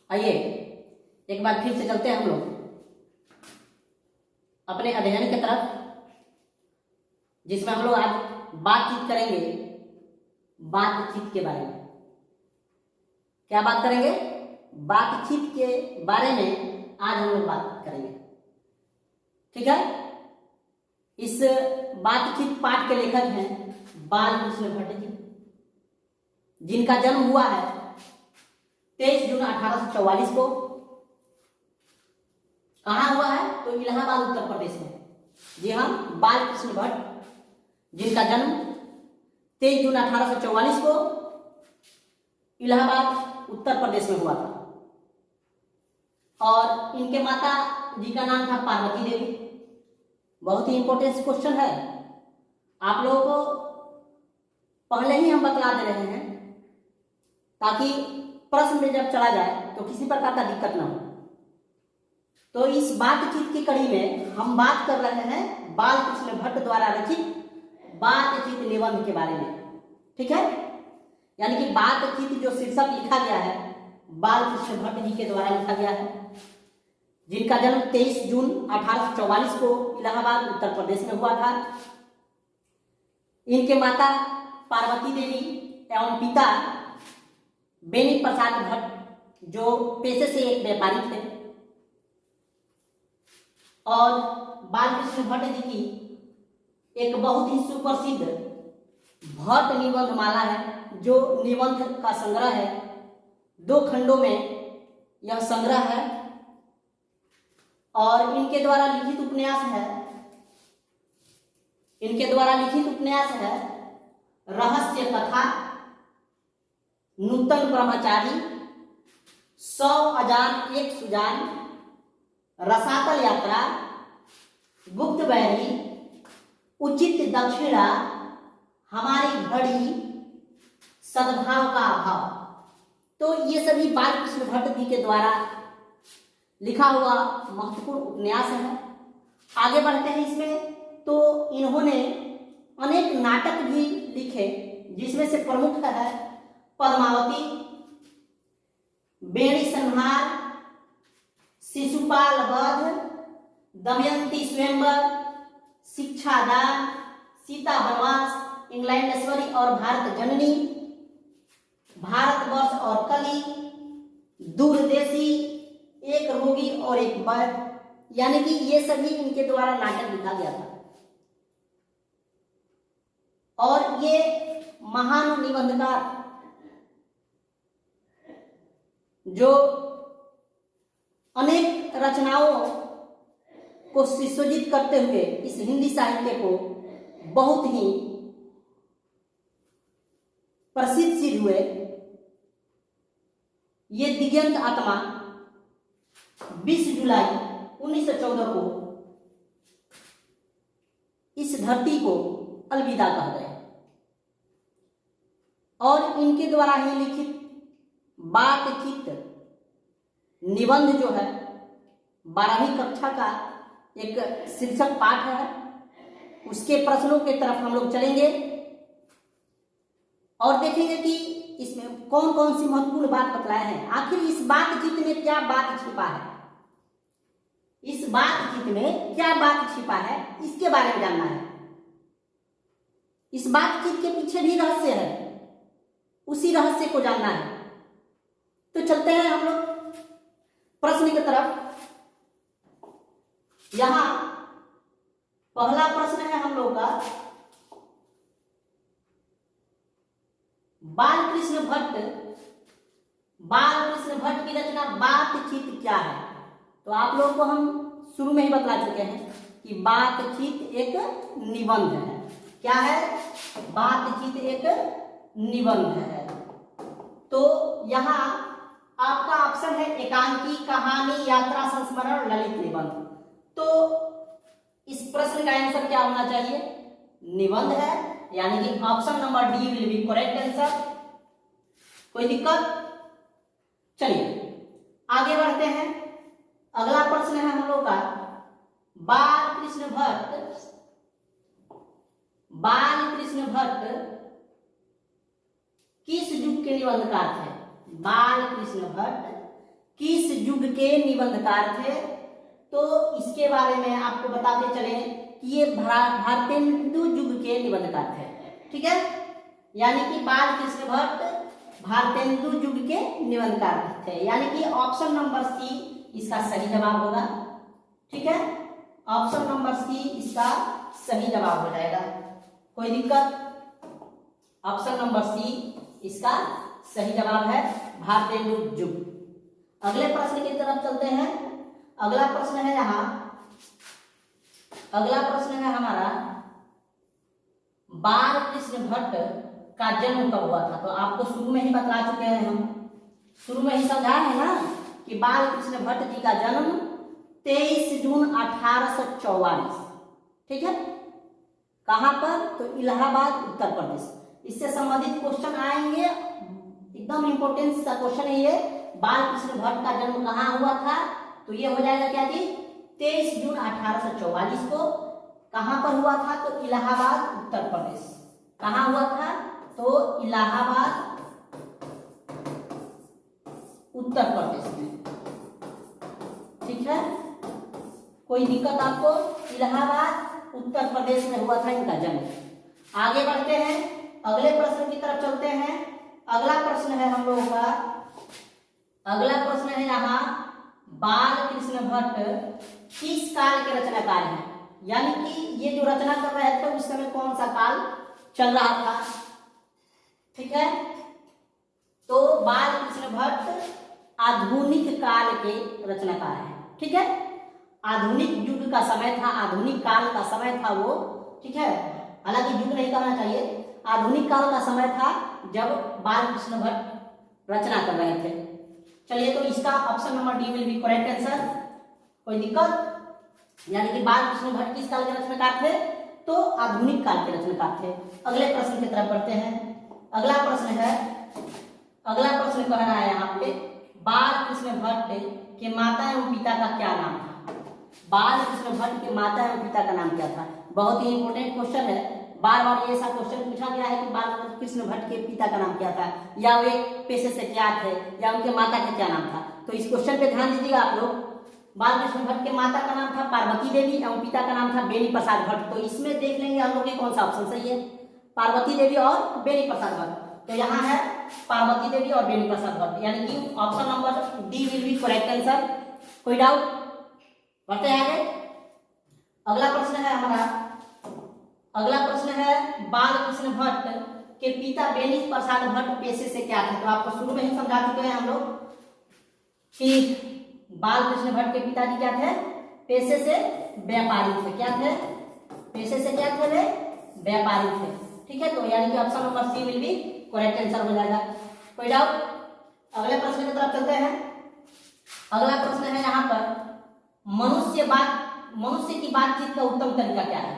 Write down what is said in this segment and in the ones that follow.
आइए एक बार फिर से चलते हैं हम लोग अपने अध्ययन की तरफ, जिसमें हम लोग आज बातचीत करेंगे बातचीत के बारे में। क्या बात करेंगे? बातचीत के बारे में आज हम लोग बात करेंगे। ठीक है। इस बातचीत पाठ के लेखक हैं बालकृष्ण भट्ट जी, जिनका जन्म हुआ है 23 जून 1844 को। कहाँ हुआ है? तो इलाहाबाद उत्तर प्रदेश में। जी हाँ, बालकृष्ण भट्ट, जिनका जन्म 23 जून 1844 को इलाहाबाद उत्तर प्रदेश में हुआ था। और इनके माता जी का नाम था पार्वती देवी। बहुत ही इंपॉर्टेंट क्वेश्चन है, आप लोगों को पहले ही हम बतला दे रहे हैं ताकि प्रश्न में जब चला जाए तो किसी प्रकार का दिक्कत ना हो। तो इस बातचीत की कड़ी में हम बात कर रहे हैं बालकृष्ण भट्ट द्वारा रचित बातचीत निबंध के बारे में। ठीक है। यानी कि बातचीत जो शीर्षक लिखा गया है बालकृष्ण भट्ट जी के द्वारा लिखा गया है, जिनका जन्म 23 जून 1844 को इलाहाबाद उत्तर प्रदेश में हुआ था। इनके माता पार्वती देवी एवं पिता बेनी प्रसाद भट्ट, जो पेशे से एक व्यापारी थे। और बालकृष्ण भट्ट जी की एक बहुत ही सुप्रसिद्ध भट्ट निबंध माला है, जो निबंध का संग्रह है। 2 खंडों में यह संग्रह है। और इनके द्वारा लिखित उपन्यास है रहस्य कथा, नूतन ब्रह्मचारी, 100 अजान एक सुजान, रसातल यात्रा, गुप्त बैरी, उचित दक्षिणा, हमारी घड़ी, सद्भाव का अभाव। तो ये सभी बालकृष्ण भट्ट जी के द्वारा लिखा हुआ महत्वपूर्ण उपन्यास है। आगे बढ़ते हैं इसमें, तो इन्होंने अनेक नाटक भी लिखे, जिसमें से प्रमुख है पद्मावती, बेणी संहार, शिशुपाल वध, दमयंती स्वयंवर, शिक्षादान, सीता वनवास, इंग्लैंडेश्वरी और भारत जननी, भारतवर्ष और कली, दूरदेशी, एक रोगी और एक वैद्य। यानी कि ये सभी इनके द्वारा नाटक लिखा गया था। और ये महान निबंधकार जो अनेक रचनाओं को सुसज्जित करते हुए इस हिंदी साहित्य को बहुत ही प्रसिद्ध सिद्ध हुए। ये दिगंत आत्मा 20 जुलाई 1914 को इस धरती को अलविदा कह गए। और इनके द्वारा ही लिखित बातचीत निबंध जो है 12वीं कक्षा का एक शीर्षक पाठ है, उसके प्रश्नों की तरफ हम लोग चलेंगे और देखेंगे कि इसमें कौन कौन सी महत्वपूर्ण बात बतलाए हैं। आखिर इस बातचीत में क्या बात छिपा है, इस बातचीत में क्या बात छिपा है, इसके बारे में जानना है। इस बातचीत के पीछे भी रहस्य है, उसी रहस्य को जानना है। तो चलते हैं हम लोग प्रश्न की तरफ। यहां पहला प्रश्न है हम लोग का, बालकृष्ण भट्ट की रचना बातचीत क्या है। तो आप लोगों को हम शुरू में ही बता चुके हैं कि बातचीत एक निबंध है। क्या है? बातचीत एक निबंध है। तो यहाँ आपका ऑप्शन है एकांकी, कहानी, यात्रा, संस्मरण, ललित निबंध। तो इस प्रश्न का आंसर क्या होना चाहिए? निबंध है, यानी कि option number D will be correct answer. कोई दिक्कत? चलिए आगे बढ़ते हैं। अगला प्रश्न है हम लोग का, बालकृष्ण भट्ट किस युग के निबंधकार थे? बालकृष्ण भट्ट किस युग के निबंधकार थे? तो इसके बारे में आपको बताते चले कि ये भारतेंदु युग के निबंधकार थे। ठीक है, यानी कि बाल कृष्ण भट्ट भारतेंदु युग के निबंधकार थे, यानी कि ऑप्शन नंबर सी इसका सही जवाब होगा। ठीक है, ऑप्शन नंबर सी इसका सही जवाब हो जाएगा। कोई दिक्कत? ऑप्शन नंबर सी इसका सही जवाब है, भारतेंदु युग। अगले प्रश्न की तरफ चलते हैं। अगला प्रश्न है यहाँ, अगला प्रश्न है हमारा, बाल कृष्ण भट्ट का जन्म कब हुआ था? तो आपको शुरू में ही बता चुके हैं, हम शुरू में ही समझाए हैं ना कि बाल कृष्ण भट्ट जी का जन्म 23 जून 1844। ठीक है, कहां पर? तो इलाहाबाद, उत्तर प्रदेश। इससे संबंधित क्वेश्चन आएंगे, एकदम इंपॉर्टेंट सा क्वेश्चन है ये। बाल कृष्ण भट्ट का जन्म कहाँ हुआ था? तो ये हो जाएगा क्या जी, 23 जून 1844 को। कहां पर हुआ था? तो इलाहाबाद, उत्तर प्रदेश। कहां हुआ था? तो इलाहाबाद, उत्तर प्रदेश में। ठीक है, कोई दिक्कत आपको? इलाहाबाद, उत्तर प्रदेश में हुआ था इनका जन्म। आगे बढ़ते हैं, अगले प्रश्न की तरफ चलते हैं। अगला प्रश्न है हम लोगों का, अगला प्रश्न है यहाँ, बाल कृष्ण भट्ट किस काल के रचनाकार हैं? यानी कि ये जो रचना कर रहे थे उस समय कौन सा काल चल रहा था? ठीक है, तो बाल कृष्ण भट्ट आधुनिक काल के रचनाकार हैं। ठीक है, आधुनिक युग का समय था, आधुनिक काल का समय था वो। ठीक है, हालांकि युग नहीं कहना चाहिए, आधुनिक काल का समय था जब बाल कृष्ण भट्ट रचना कर रहे थे। चलिए, तो इसका option number D will be correct answer. कोई दिक्कत? यानी कि बाल कृष्ण भट्ट किस काल के रचनाकार थे? तो आधुनिक काल के रचनाकार थे। अगले प्रश्न की तरफ बढ़ते हैं। अगला प्रश्न है, अगला प्रश्न कह रहा है यहाँ पे, बाल कृष्ण भट्ट के माता एवं पिता का क्या नाम था? बाल कृष्ण भट्ट के माता एवं पिता का नाम क्या था? बहुत ही इंपॉर्टेंट क्वेश्चन है, बार बार ये ऐसा क्वेश्चन पूछा गया है कि बाल कृष्ण भट्ट के पिता का नाम क्या था, या वे पेशे से क्या थे, या उनके माता का क्या नाम था। तो इस क्वेश्चन पे ध्यान दीजिएगा आप लोग। बाल कृष्ण भट्ट के माता का नाम था पार्वती देवी एवं पिता का नाम था बेनी प्रसाद भट्ट। तो इसमें देख लेंगे हम लोग कि कौन सा ऑप्शन सही है, पार्वती देवी और बेनी प्रसाद भट्ट। तो यहाँ है पार्वती देवी और बेनी प्रसाद भट्ट, यानी कि option number D will be correct answer. कोई डाउट? बढ़ते हैं आगे। अगला प्रश्न है हमारा, अगला प्रश्न है, बाल कृष्ण भट्ट के पिता बेनी प्रसाद भट्ट पेशे से क्या थे? तो आपको शुरू में ही समझा चुके हैं हम लोग कि बाल कृष्ण भट्ट के पिताजी क्या थे? पेशे से व्यापारी थे। क्या थे? पेशे से क्या थे वे? व्यापारी थे। ठीक है, तो यानी कि option number C will be correct answer हो जाएगा। कोई डाउट? अगले प्रश्न की तरफ चलते हैं। अगला प्रश्न है यहाँ पर, मनुष्य की बातचीत का उत्तम तरीका क्या है?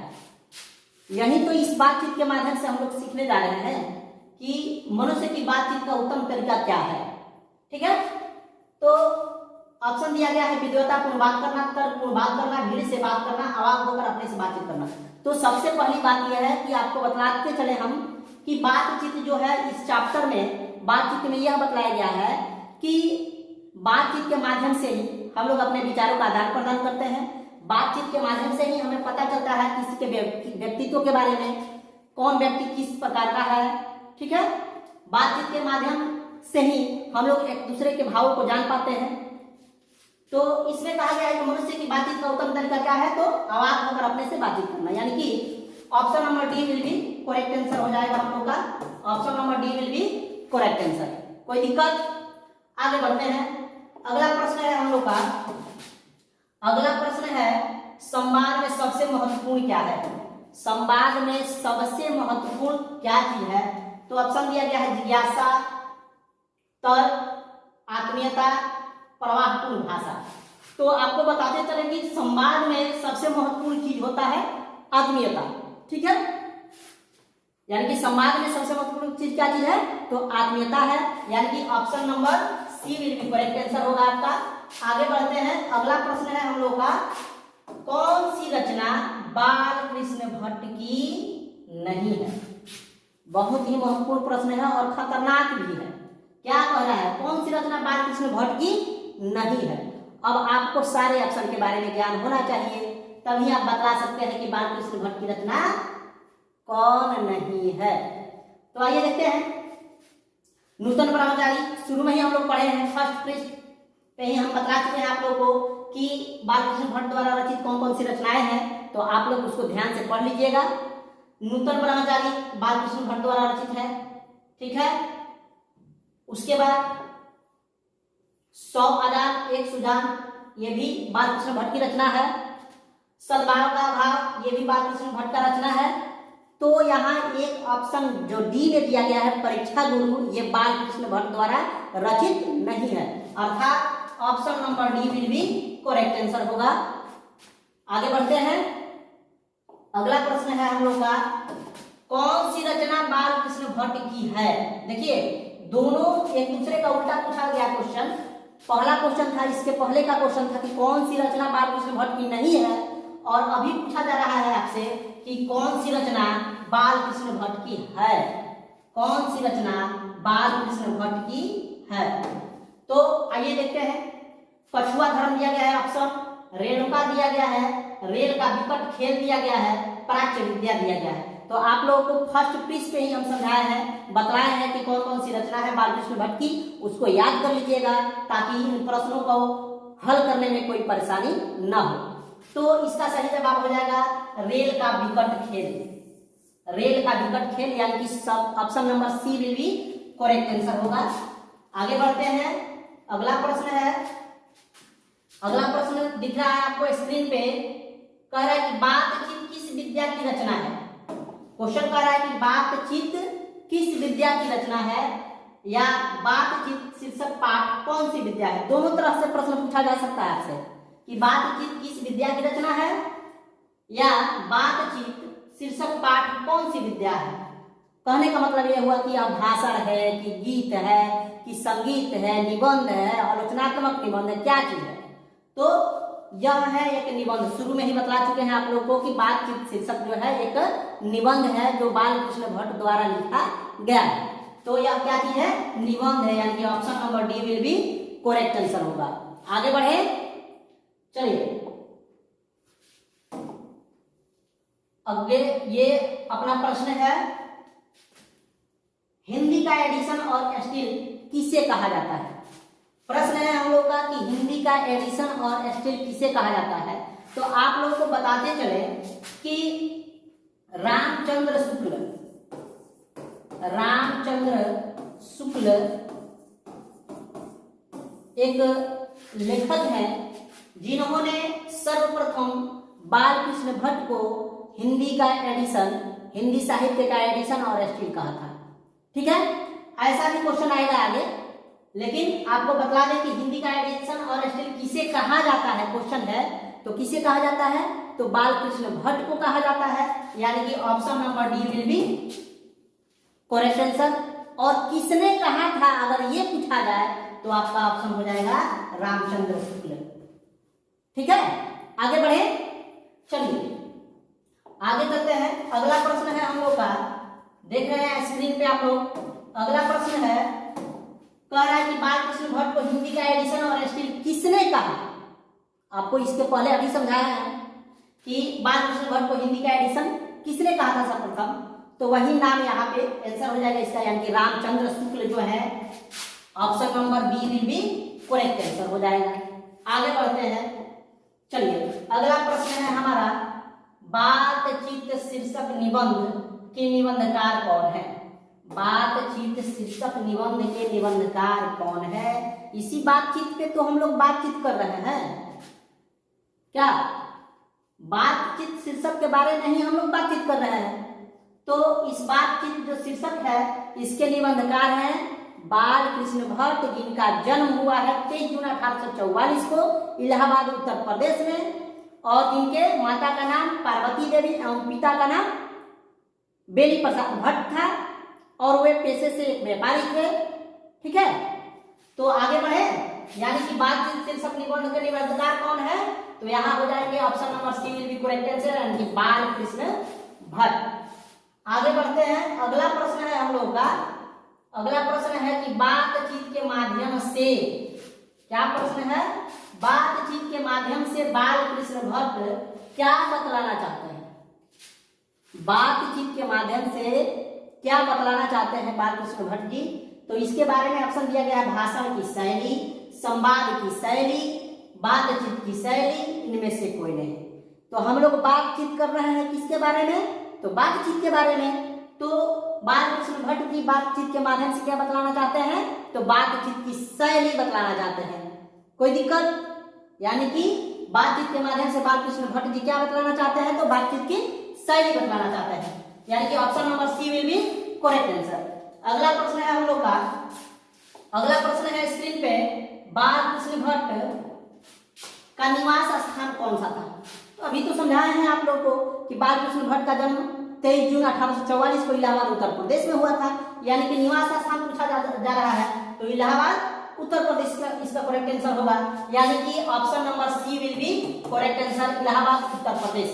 यही तो इस बातचीत के माध्यम से हम लोग सीखने जा रहे हैं कि मनुष्य की बातचीत का उत्तम तरीका क्या है। ठीक है, तो ऑप्शन दिया गया है, विद्वतापूर्ण बात करना, तर्कपूर्ण बात करना, भीड़ से बात करना, अवाक होकर अपने से बातचीत करना। तो सबसे पहली बात यह है कि आपको बतलाते चले हम कि बातचीत जो है इस चैप्टर में, बातचीत में यह बतलाया गया है कि बातचीत के माध्यम से ही हम लोग अपने विचारों का आदान प्रदान करते हैं। बातचीत के माध्यम से ही हमें पता चलता है किसी के व्यक्तित्व के बारे में, कौन व्यक्ति किस प्रकार का है। ठीक है, बातचीत के माध्यम से ही हम लोग एक दूसरे के भावों को जान पाते हैं। तो इसमें कहा गया है कि मनुष्य की बातचीत का उत्तम तरीका क्या है? तो अवाक होकर अपने से बातचीत करना, यानी कि option number D will be correct answer हो जाएगा हम लोग का। Option number D will be correct answer. कोई दिक्कत? आगे बढ़ते हैं। अगला प्रश्न है हम लोग का, अगला प्रश्न है, संवाद में सबसे महत्वपूर्ण क्या है? संवाद में सबसे महत्वपूर्ण क्या चीज है? तो ऑप्शन दिया गया है, जिज्ञासा, तर्क, आत्मीयता, प्रवाहपूर्ण भाषा। तो आपको बताते चले कि संवाद में सबसे महत्वपूर्ण चीज होता है आत्मीयता। ठीक है, यानी कि संवाद में सबसे महत्वपूर्ण चीज क्या चीज है? तो आत्मीयता है, यानी कि option number C will be correct answer होगा आपका। आगे बढ़ते हैं। अगला प्रश्न है हम लोग का, कौन सी रचना बाल कृष्ण भट्ट की नहीं है? बहुत ही महत्वपूर्ण प्रश्न है और खतरनाक भी है। क्या कह रहा है? कौन सी रचना बाल कृष्ण भट्ट की नहीं है। अब आपको सारे ऑप्शन के बारे में ज्ञान होना चाहिए, तभी आप बता सकते हैं कि बालकृष्ण भट्ट की रचना कौन नहीं है। तो आइए देखते हैं। नूतन ब्रह्मचारी शुरू में ही हम लोग पढ़े हैं, फर्स्ट पृष्ठ पे ही हम बता चुके हैं आप लोगों को कि बालकृष्ण भट्ट द्वारा रचित कौन कौन सी रचनाएं हैं, तो आप लोग उसको ध्यान से पढ़ लीजिएगा। नूतन ब्रह्मचारी बालकृष्ण भट्ट द्वारा रचित है, ठीक है। उसके बाद 100 आजाद एक सुजान, ये भी बालकृष्ण भट्ट की रचना है। सद्भाव का भाव, ये भी बालकृष्ण भट्ट का रचना है। तो यहाँ एक ऑप्शन जो डी में दिया गया है परीक्षा गुरु, ये बालकृष्ण भट्ट द्वारा रचित नहीं है, अर्थात option number D will be correct answer होगा। आगे बढ़ते हैं। अगला प्रश्न है हम लोग का, कौन सी रचना बालकृष्ण भट्ट की है। देखिए दोनों एक दूसरे का उल्टा पूछा गया क्वेश्चन। पहला क्वेश्चन था, इसके पहले का क्वेश्चन था कि कौन सी रचना बालकृष्ण भट्ट की नहीं है, और अभी पूछा जा रहा है आपसे कि कौन सी रचना बालकृष्ण भट्ट की है। कौन सी रचना बालकृष्ण भट्ट की है, तो आइए देखते हैं। पछुआ धर्म दिया गया है ऑप्शन, रेणुका दिया गया है, रेल का विकट खेल दिया गया है, प्राच्य विद्या दिया गया है। तो आप लोगों को फर्स्ट पृष्ठ पे ही हम समझाए हैं, बताए हैं कि कौन कौन सी रचना है बालकृष्ण भट्ट की, उसको याद कर लीजिएगा ताकि इन प्रश्नों को हल करने में कोई परेशानी न हो। तो इसका सही जवाब हो जाएगा रेल का विकट खेल। रेल का विकट खेल यानी कि option number C will be correct answer होगा। आगे बढ़ते हैं। अगला प्रश्न है, अगला प्रश्न दिख रहा है आपको स्क्रीन पे, कह रहा है कि बातचीत किस विद्या की रचना है। क्वेश्चन कह रहा है कि बातचीत किस विद्या की रचना है, या बातचीत शीर्षक पाठ कौन सी विद्या है। दोनों तरह से प्रश्न पूछा जा सकता है आपसे कि बातचीत किस विद्या की रचना है, या बातचीत शीर्षक पाठ कौन सी विद्या है। कहने का मतलब यह हुआ कि अब भाषण है कि गीत है कि संगीत है, निबंध है, आलोचनात्मक निबंध है, क्या चीज है। तो यह है एक निबंध, शुरू में ही बतला चुके हैं आप लोगों को कि बातचीत शीर्षक जो है एक निबंध है जो बालकृष्ण भट्ट द्वारा लिखा गया है। तो यह क्या चीज है, निबंध है, यानी कि option number D will be correct answer होगा। आगे बढ़े, चलिए अगले ये अपना प्रश्न है, हिंदी का एडिशन और स्टिल किसे कहा जाता है। प्रश्न है हम लोग का कि हिंदी का एडिशन और स्टिल किसे कहा जाता है। तो आप लोगों को बताते चले कि रामचंद्र शुक्ल एक लेखक हैं जिन्होंने सर्वप्रथम बालकृष्ण भट्ट को हिंदी का एडिशन, हिंदी साहित्य का एडिशन और स्टिल कहा था। ठीक है, ऐसा भी क्वेश्चन आएगा आगे, लेकिन आपको बतला दें कि हिंदी का एडिशन और स्टिल किसे कहा जाता है। क्वेश्चन है तो किसे कहा जाता है, तो बालकृष्ण भट्ट को कहा जाता है, यानी कि option number D will be correct answer. और किसने कहा था अगर ये पूछा जाए तो आपका ऑप्शन हो जाएगा रामचंद्र शुक्ल। ठीक है, आगे बढ़े, चलिए आगे चलते हैं। अगला प्रश्न है हम लोग का, देख रहे हैं स्क्रीन पे आप लोग। अगला प्रश्न है, कह रहा है कि बालकृष्ण भट्ट को हिंदी का एडिशन और स्टिल किसने कहा। आपको इसके पहले अभी समझाया है कि बालकृष्ण भट्ट को हिंदी का एडिशन किसने कहा था सर्वप्रथम, तो वही नाम यहाँ पे आंसर हो जाएगा इसका, यानी कि रामचंद्र शुक्ल जो है option number B will be correct answer हो जाएगा। आगे बढ़ते हैं, चलिए अगला प्रश्न है हमारा, बातचीत शीर्षक निबंध के निबंधकार कौन है। बातचीत शीर्षक निबंध के निबंधकार कौन है। इसी बातचीत पे तो हम लोग बातचीत कर रहे हैं, क्या बातचीत शीर्षक के बारे में ही हम लोग बातचीत कर रहे हैं। तो इस बातचीत जो शीर्षक है इसके निबंधकार हैं बालकृष्ण भट्ट, जिनका जन्म हुआ है 23 जून 1844 को इलाहाबाद उत्तर प्रदेश में, और जिनके माता का नाम पार्वती देवी एवं पिता का नाम बेली प्रसाद भट्ट था, और वे पेशे से एक व्यापारी थे। ठीक है, तो आगे बढ़े, यानी कि बातचीत शीर्षक निबंध के निबंधकार कौन है, तो यहाँ हो जाएंगे option number C will be correct answer, यानी कि बालकृष्ण भट्ट। आगे बढ़ते हैं, अगला प्रश्न है हम लोग का, अगला प्रश्न है कि बातचीत के माध्यम से क्या प्रश्न है? बातचीत के माध्यम से बाल कृष्ण भट्ट क्या बतलाना चाहते हैं? बातचीत के माध्यम से क्या बतलाना चाहते हैं बाल कृष्ण भट्ट जी? तो इसके बारे में ऑप्शन दिया गया है भाषण की शैली, संवाद की शैली, बातचीत की शैली, इनमें से कोई नहीं। तो हम लोग बातचीत कर रहे हैं किसके बारे में? तो बातचीत के बारे में। तो बाल कृष्ण भट्ट की बातचीत के माध्यम से क्या बतलाना चाहते हैं? तो बातचीत की शैली बतलाना चाहते हैं। कोई दिक्कत? यानी कि बातचीत के माध्यम से बाल कृष्ण भट्ट जी क्या बतलाना चाहते हैं? तो बातचीत की शैली बतलाना चाहते हैं, यानी कि option number C will be correct answer. अगला प्रश्न है हम लोग का, अगला प्रश्न है स्क्रीन पे, बाल कृष्ण भट्ट का निवास स्थान कौन सा था? तो अभी तो समझाए हैं आप लोग को कि बाल कृष्ण भट्ट का जन्म 23 जून 1844 को इलाहाबाद उत्तर प्रदेश में हुआ था, यानी कि निवास स्थान पूछा जा रहा है तो इलाहाबाद उत्तर प्रदेश का इसका करेक्ट आंसर होगा, यानी कि option number C will be correct answer, Allahabad Uttar Pradesh.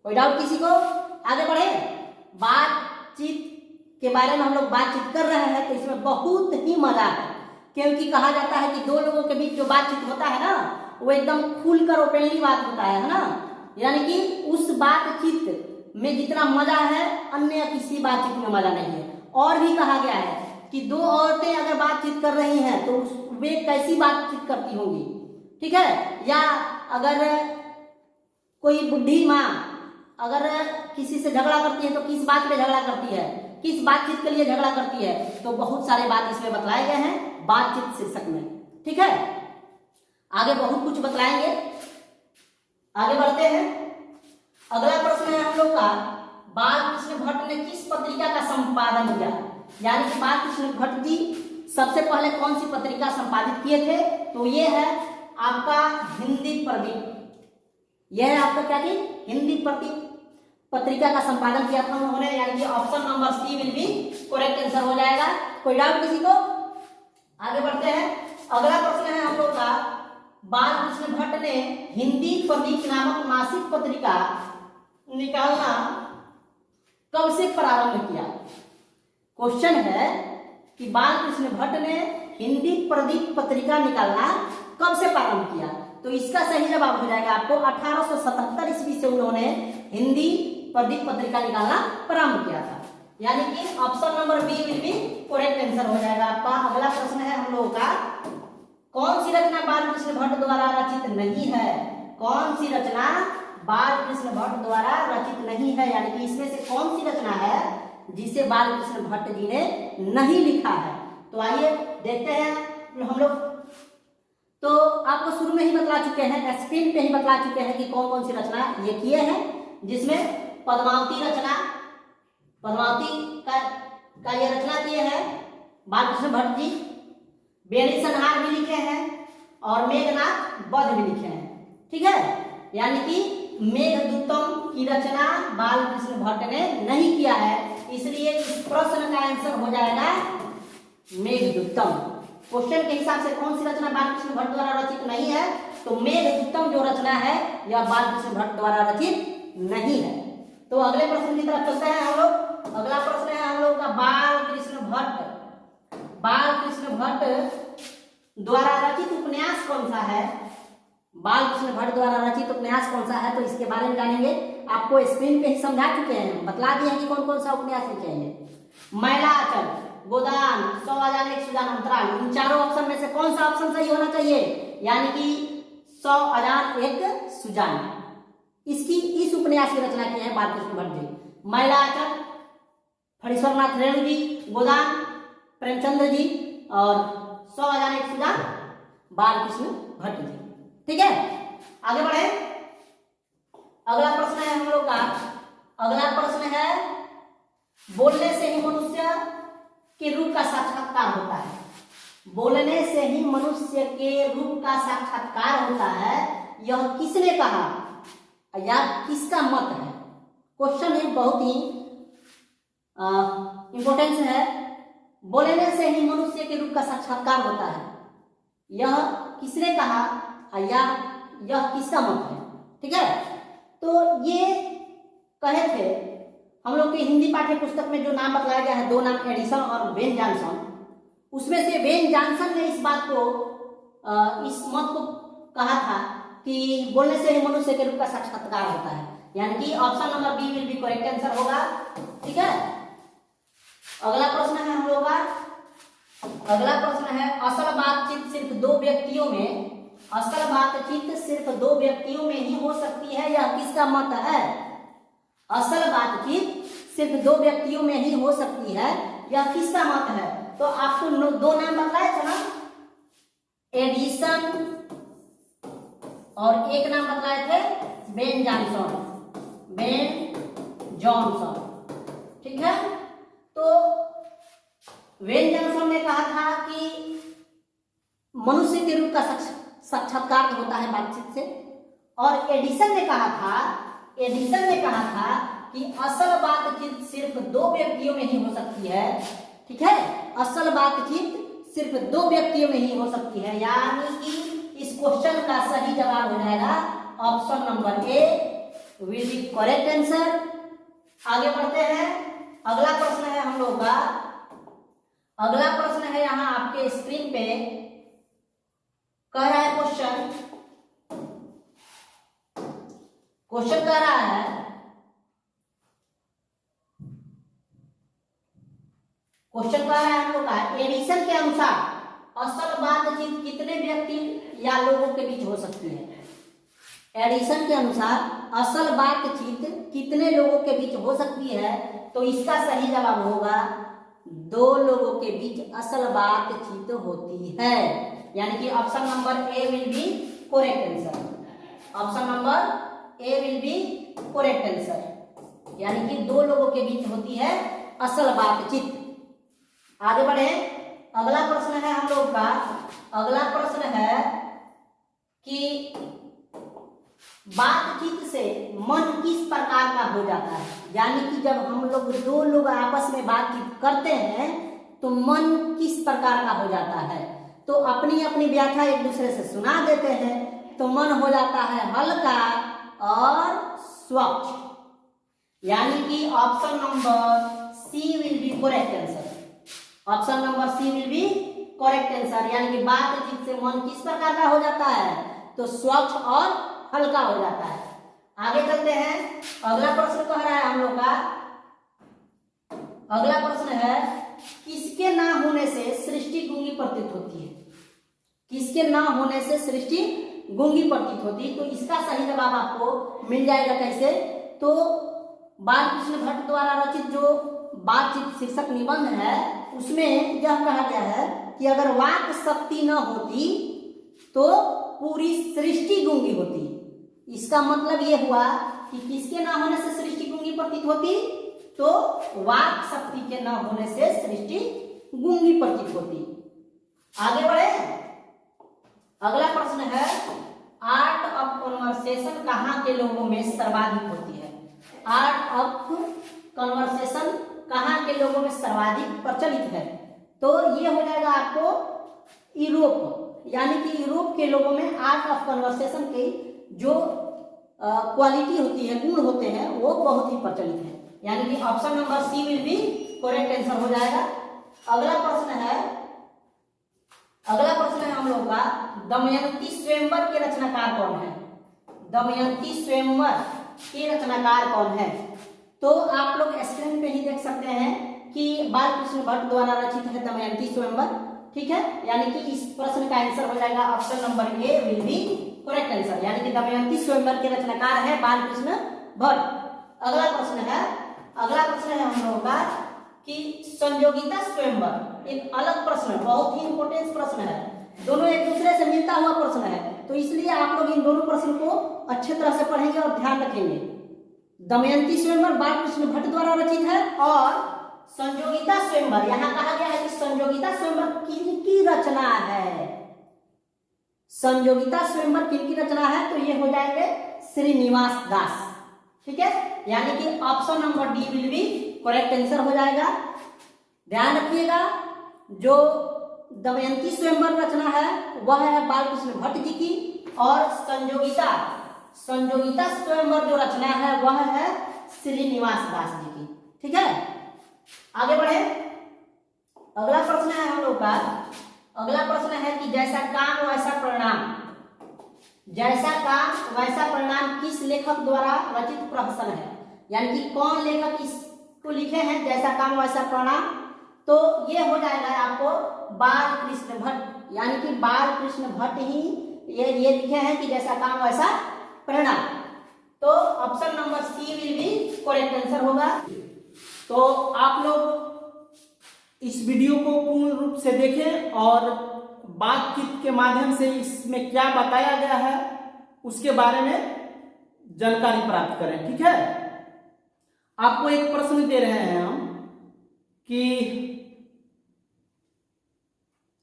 कोई डाउट किसी को? आगे बढ़े। बातचीत के बारे में हम लोग बातचीत कर रहे हैं तो इसमें बहुत ही मजा है, क्योंकि कहा जाता है कि दो लोगों के बीच जो बातचीत होता है ना वो एकदम खुलकर ओपनली बात होता है ना, यानी कि उस बातचीत में जितना मजा है अन्य किसी बातचीत में मजा नहीं है। और भी कहा गया है कि दो औरतें अगर बातचीत कर रही हैं तो वे कैसी बातचीत करती होंगी, ठीक है? या अगर कोई बुढ़ी माँ अगर किसी से झगड़ा करती है तो किस बात पे झगड़ा करती है, किस बातचीत के लिए झगड़ा करती है, तो बहुत सारे बात इसमें बतलाए गए हैं बातचीत शीर्षक में, ठीक है? आगे बहुत कुछ बतलाएंगे, आगे बढ़ते हैं। अगला प्रश्न है हम लोग का, बाल कृष्ण भट्ट ने किस पत्रिका का संपादन किया? यानी कि बाल कृष्ण भट्ट जी सबसे पहले कौन सी पत्रिका संपादित किए थे? तो ये है आपका हिंदी प्रदीप, यह है आपका क्या जी? हिंदी प्रदीप पत्रिका का संपादन किया था उन्होंने, यानी कि option number C will be correct answer हो जाएगा। कोई डाउट किसी को? आगे बढ़ते हैं। अगला प्रश्न है हम लोग का, बाल कृष्ण भट्ट ने हिंदी प्रदीप नामक मासिक पत्रिका निकालना कब से प्रारंभ किया? क्वेश्चन है कि बाल कृष्ण भट्ट ने हिंदी प्रदीप पत्रिका निकालना कब से प्रारंभ किया? तो इसका सही जवाब हो जाएगा आपको 1877 ईस्वी से उन्होंने हिंदी प्रदीप पत्रिका निकालना प्रारंभ किया था, यानी कि option number B will be correct answer हो जाएगा आपका। अगला प्रश्न है हम लोगों का, कौन सी रचना बाल कृष्ण भट्ट द्वारा रचित नहीं है? कौन सी रचना बाल कृष्ण भट्ट द्वारा रचित नहीं है, यानी कि इसमें से कौन सी रचना है जिसे बाल कृष्ण भट्ट जी ने नहीं लिखा है? तो आइए देखते हैं हम लोग। तो आपको शुरू में ही बतला चुके हैं, स्क्रीन पे ही बतला चुके हैं कि कौन कौन सी रचना ये किए हैं, जिसमें पद्मावती रचना, पद्मावती का ये रचना किए हैं बाल कृष्ण भट्ट जी, बेनी संहार भी लिखे हैं और मेघनाथ वध भी लिखे हैं, ठीक है? यानी कि मेघदूतम की रचना बाल कृष्ण भट्ट ने नहीं किया है, इसलिए इस प्रश्न का आंसर हो जाएगा मेघदूतम। क्वेश्चन के हिसाब से कौन सी रचना बाल कृष्ण भट्ट द्वारा रचित नहीं है? तो मेघदूतम जो रचना है यह बाल कृष्ण भट्ट द्वारा रचित नहीं है। तो अगले प्रश्न की तरफ चलते हैं हम लोग। अगला प्रश्न है हम लोग का, बाल कृष्ण भट्ट द्वारा रचित उपन्यास कौन सा है? बाल कृष्ण भट्ट द्वारा रचित उपन्यास कौन सा है? तो इसके बारे में जानेंगे। आपको स्क्रीन पे ही समझा चुके हैं, बतला दिए हैं कि कौन कौन सा उपन्यास लिखे हैं। मैलाचल, गोदान, 100 अजान एक सुजान अंतराल, इन चारों ऑप्शन में से कौन सा ऑप्शन सही होना चाहिए? यानी कि 100 अजान एक सुजान, इसकी इस उपन्यास की रचना की है बाल कृष्ण भट्ट जी। मैलाचल फणीश्वरनाथ रेणु जी, गोदान प्रेमचंद्र जी और 100 अजान एक सुजान बाल कृष्ण भट्ट जी, ठीक है? आगे बढ़े। अगला प्रश्न है हम लोग का, अगला प्रश्न है, बोलने से ही मनुष्य के रूप का साक्षात्कार होता है। बोलने से ही मनुष्य के रूप का साक्षात्कार होता है, यह किसने कहा या किसका मत है? क्वेश्चन है बहुत ही इंपॉर्टेंस है। बोलने से ही मनुष्य के रूप का साक्षात्कार होता है, यह किसने कहा या यह किसका मत है, ठीक है? तो ये कहे थे हम लोग की हिंदी पाठ्य पुस्तक में जो नाम बतलाया गया है, दो नाम, एडिसन और वेन जॉनसन, उसमें से वेन जॉनसन ने इस बात को इस मत को कहा था कि बोलने से ही मनुष्य के रूप का साक्षात्कार होता है, यानी कि option number B will be correct answer होगा। ठीक है, अगला प्रश्न है हम लोग का, अगला प्रश्न है असल बातचीत सिर्फ दो व्यक्तियों में, असल बातचीत सिर्फ दो व्यक्तियों में ही हो सकती है, यह किसका मत है? असल बातचीत सिर्फ दो व्यक्तियों में ही हो सकती है, यह किसका मत है? तो आपको दो नाम बताए थे ना, एडिसन और एक नाम बताए थे बेन जॉनसन, बेन जॉनसन। ठीक है, तो बेन जॉनसन ने कहा था कि मनुष्य के रूप का साक्षात्कार होता है बातचीत से, और एडिसन ने कहा था कि असल बातचीत सिर्फ दो व्यक्तियों में ही हो सकती है। ठीक है, असल बातचीत सिर्फ दो व्यक्तियों में ही हो सकती है, यानी कि इस क्वेश्चन का सही जवाब हो जाएगा option number A will be correct answer. आगे बढ़ते हैं, अगला प्रश्न है हम लोग का, अगला प्रश्न है यहां आपके स्क्रीन पे कह रहा है क्वेश्चन कह रहा है हम लोग का, एडिसन के अनुसार असल बातचीत कितने व्यक्ति या लोगों के बीच हो सकती है? एडिसन के अनुसार असल बातचीत कितने लोगों के बीच हो सकती है? तो इसका सही जवाब होगा दो लोगों के बीच असल बातचीत होती है, यानी कि option number A will be correct answer. Option number A will be correct answer, यानी कि दो लोगों के बीच होती है असल बातचीत। आगे बढ़े, अगला प्रश्न है हम लोग का, अगला प्रश्न है कि बातचीत से मन किस प्रकार का हो जाता है? यानी कि जब हम लोग दो लोग आपस में बातचीत करते हैं तो मन किस प्रकार का हो जाता है? तो अपनी अपनी व्याख्या एक दूसरे से सुना देते हैं, तो मन हो जाता है हल्का और स्वच्छ, यानी कि option number C will be correct answer. Option number C will be correct answer, यानी कि बातचीत से मन किस प्रकार का हो जाता है? तो स्वच्छ और हल्का हो जाता है। आगे चलते हैं, अगला प्रश्न कह रहा है हम लोग का, अगला प्रश्न है किसके ना होने से सृष्टि गूंगी प्रतीत होती है? किसके ना होने से सृष्टि गूंगी प्रतीत होती है? तो इसका सही जवाब आपको मिल जाएगा कैसे? तो बालकृष्ण भट्ट द्वारा रचित जो बातचीत शीर्षक निबंध है उसमें यह कहा गया है कि अगर वाक शक्ति न होती तो पूरी सृष्टि गूंगी होती। इसका मतलब यह हुआ कि किसके ना होने से सृष्टि गूंगी प्रतीत होती? तो वाक शक्ति के न होने से सृष्टि गूंगी प्रतीत होती। आगे बढ़े, अगला प्रश्न है आर्ट ऑफ कन्वर्सेशन कहाँ के लोगों में सर्वाधिक होती है? आर्ट ऑफ कन्वर्सेशन कहाँ के लोगों में सर्वाधिक प्रचलित है? तो ये हो जाएगा आपको यूरोप, यानी कि यूरोप के लोगों में आर्ट ऑफ कन्वर्सेशन के जो क्वालिटी होती है, गुण होते हैं, वो बहुत ही प्रचलित है, यानी कि option number C will be correct answer हो जाएगा। अगला प्रश्न है हम लोग का, दमयंती स्वयंवर के रचनाकार कौन है? दमयंती स्वयंवर के रचनाकार कौन है? तो आप लोग स्क्रीन पे ही देख सकते हैं कि बालकृष्ण भट्ट द्वारा रचित है दमयंती स्वयंवर। ठीक है, यानी कि इस प्रश्न का आंसर हो जाएगा option number A will be correct answer, यानी कि दमयंती स्वयंवर के रचनाकार है बालकृष्ण भट्ट। अगला प्रश्न है हम लोगों का कि संयोगिता स्वयंवर, एक अलग प्रश्न, बहुत ही इंपोर्टेंट प्रश्न है, दोनों एक दूसरे से मिलता हुआ प्रश्न है, तो इसलिए आप लोग इन दोनों प्रश्न को अच्छे तरह से पढ़ेंगे और ध्यान रखेंगे। दमयंती स्वयंवर बालकृष्ण भट्ट द्वारा रचित है और संयोगिता स्वयंवर, यहां कहा गया है कि संयोगिता स्वयंवर किनकी रचना है? संयोगिता स्वयंवर किनकी रचना है? तो ये हो जाएंगे श्रीनिवास दास। ठीक है, यानी कि option number D will be correct answer हो जाएगा। ध्यान रखिएगा, जो दमयंती स्वयंवर रचना है वह है बालकृष्ण भट्ट जी की, और संयोगिता स्वयंवर जो रचना है वह है श्रीनिवास दास जी की। ठीक है, आगे बढ़े, अगला प्रश्न है हम लोग का, अगला प्रश्न है कि जैसा काम वैसा परिणाम, जैसा काम वैसा परिणाम किस लेखक द्वारा रचित प्रहसन है, यानी कि कौन लेखक इसको लिखे हैं जैसा काम वैसा परिणाम। तो ये हो जाएगा आपको बाल कृष्ण भट्ट, यानी कि बाल कृष्ण भट्ट ही ये लिखे हैं कि जैसा काम वैसा परिणाम। तो option number C will be correct answer होगा। तो आप लोग इस वीडियो को पूर्ण रूप से देखें और बातचीत के माध्यम से इसमें क्या बताया गया है उसके बारे में जानकारी प्राप्त करें। ठीक है, आपको एक प्रश्न दे रहे हैं हम कि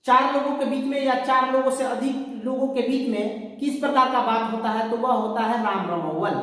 4 लोगों के बीच में या 4 लोगों से अधिक लोगों के बीच में किस प्रकार का बात होता है, तो वह होता है राम रमौवल।